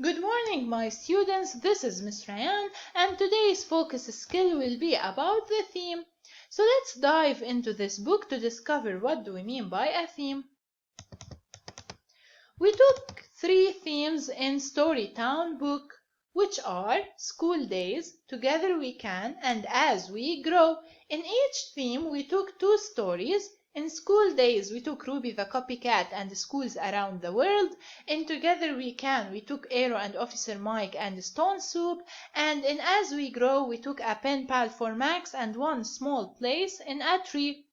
Good morning, my students. This is Miss Ryan, and today's focus skill will be about the theme. So let's dive into this book to discover what do we mean by a theme. We took 3 themes in Storytown book, which are school days, together we can, and as we grow. In each theme, we took 2 stories. In school days, we took Ruby the Copycat and Schools Around the World. In Together We Can, we took Aero and Officer Mike and Stone Soup. And in As We Grow, we took A Pen Pal for Max and One Small Place in a Tree.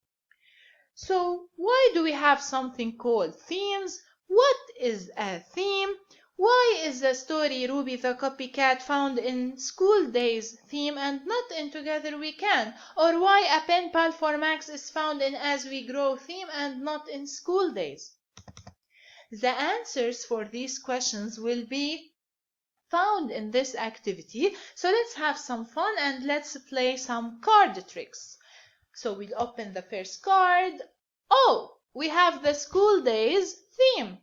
So, why do we have something called themes? What is a theme? Why is the story Ruby the Copycat found in School Days theme and not in Together We Can? Or why A Pen Pal for Max is found in As We Grow theme and not in School Days? The answers for these questions will be found in this activity. So let's have some fun and let's play some card tricks. So we'll open the first card. Oh, we have the School Days theme.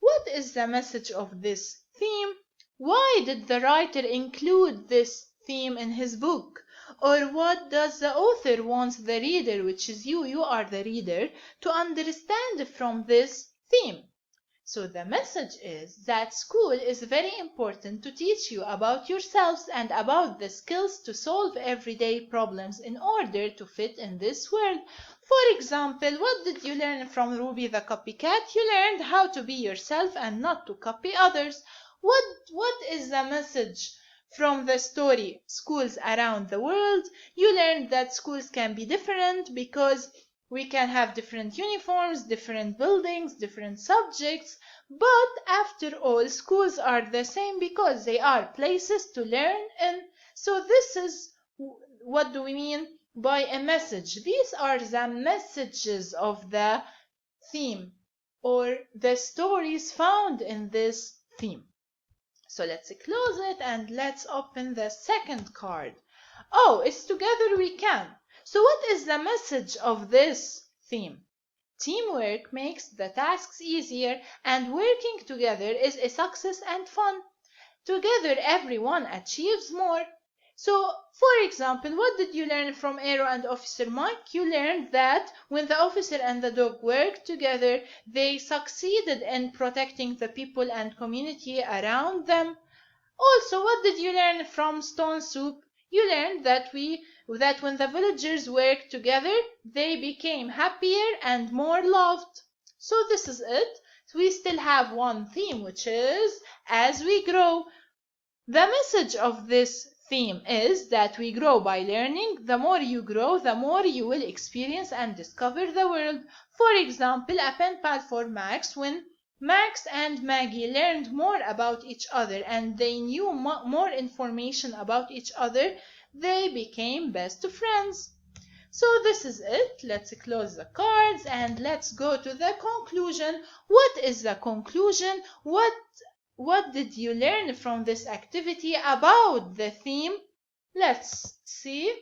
What is the message of this theme? Why did the writer include this theme in his book? Or what does the author want the reader, which is you are the reader, to understand from this theme? So the message is that school is very important to teach you about yourselves and about the skills to solve everyday problems in order to fit in this world. For example, what did you learn from Ruby the Copycat? You learned how to be yourself and not to copy others. What is the message from the story Schools Around the World? You learned that schools can be different because we can have different uniforms, different buildings, different subjects, but after all, schools are the same because they are places to learn in. So this is what do we mean by a message. These are the messages of the theme or the stories found in this theme. So let's close it and let's open the second card. Oh, it's Together We Can. So what is the message of this theme? Teamwork makes the tasks easier and working together is a success and fun. Together everyone achieves more. So, for example, what did you learn from Aero and Officer Mike? You learned that when the officer and the dog worked together, they succeeded in protecting the people and community around them. Also, what did you learn from Stone Soup? You learned that when the villagers worked together, they became happier and more loved. So this is it. We still have one theme, which is As We Grow. The message of this theme is that we grow by learning. The more you grow, the more you will experience and discover the world. For example, A Pen Pal for Max. When Max and Maggie learned more about each other and they knew more information about each other, they became best friends. So this is it. Let's close the cards and let's go to the conclusion. What is the conclusion? What did you learn from this activity about the theme? Let's see.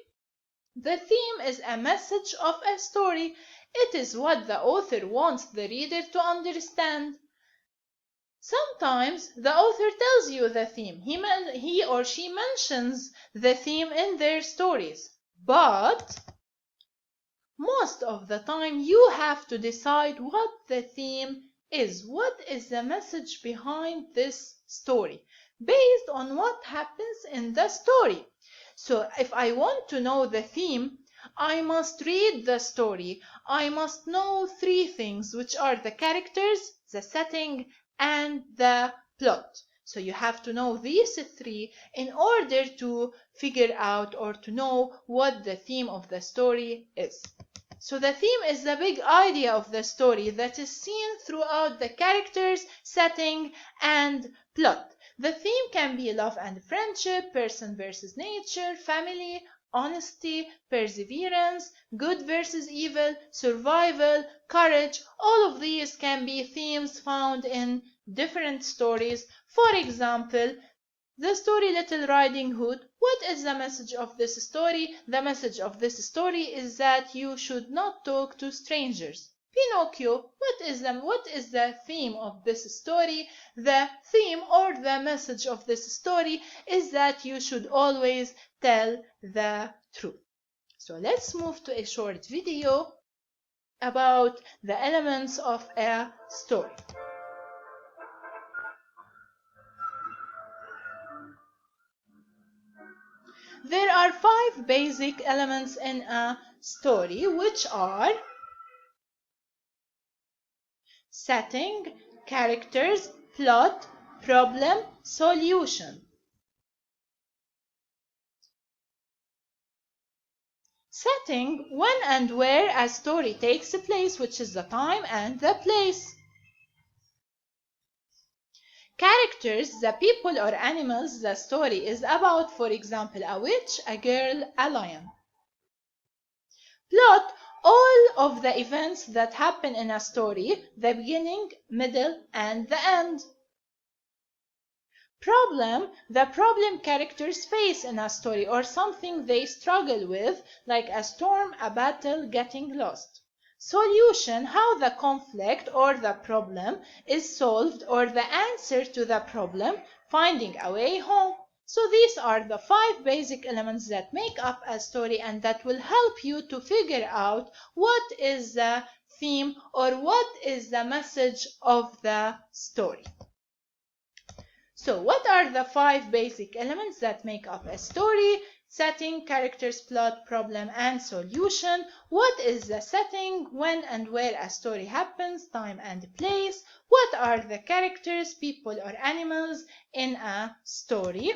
The theme is a message of a story. It is what the author wants the reader to understand. Sometimes the author tells you the theme. He or she mentions the theme in their stories. But most of the time you have to decide what the theme is. What is the message behind this story based on what happens in the story? So if I want to know the theme, I must read the story. I must know 3 things, which are the characters, the setting, and the plot. So you have to know these 3 in order to figure out or to know what the theme of the story is. So the theme is the big idea of the story that is seen throughout the characters, setting, and plot. The theme can be love and friendship, person versus nature, family, honesty, perseverance, good versus evil, survival, courage. All of these can be themes found in different stories. For example, the story Little Riding Hood. What is the message of this story? The message of this story is that you should not talk to strangers. Pinocchio, what is the theme of this story? The theme or the message of this story is that you should always tell the truth. So let's move to a short video about the elements of a story. There are 5 basic elements in a story, which are setting, characters, plot, problem, solution. Setting, when and where a story takes place, which is the time and the place. Characters, the people or animals the story is about, for example, a witch, a girl, a lion. Plot, all of the events that happen in a story, the beginning, middle, and the end. Problem, the problem characters face in a story or something they struggle with, like a storm, a battle, getting lost. Solution, how the conflict or the problem is solved or the answer to the problem, finding a way home. So these are the 5 basic elements that make up a story and that will help you to figure out what is the theme or what is the message of the story. So what are the 5 basic elements that make up a story? Setting, characters, plot, problem, and solution. What is the setting, when and where a story happens, time and place? What are the characters, people or animals in a story?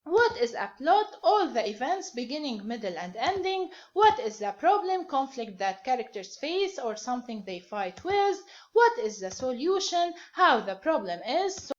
What is a plot? All the events, beginning, middle, and ending. What is the problem, conflict that characters face or something they fight with? What is the solution? How the problem is